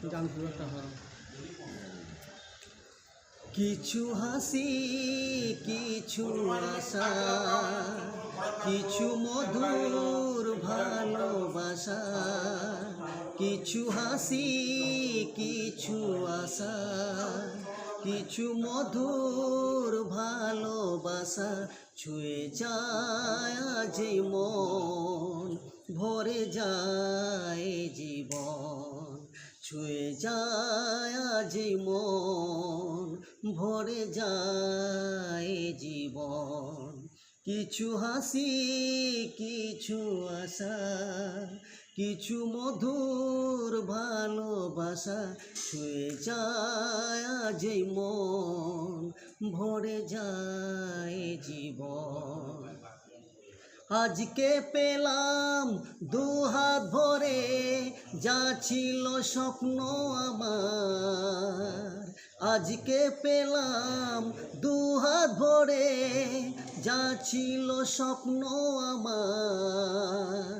গান খুব একটা কিছু হাসি কিছু আশা কিছু মধুর ভালোবাসা কিছু হাসি কিছু আশা কিছু মধুর ভালোবাসা ছুঁয়ে যায় আজ মন ভরে যায় জীবন ছুঁয়ে যায় আজ মন ভরে যায় জীবন কিছু হাসি কিছু আশা কিছু মধুর ভালোবাসা ছুঁয়ে যায় আজ মন ভরে যায় জীবন আজকে পেলাম দুহাত ভরে যা ছিল স্বপ্ন আমার আজকে পেলাম দুহাত ভরে যা ছিল স্বপ্ন আমার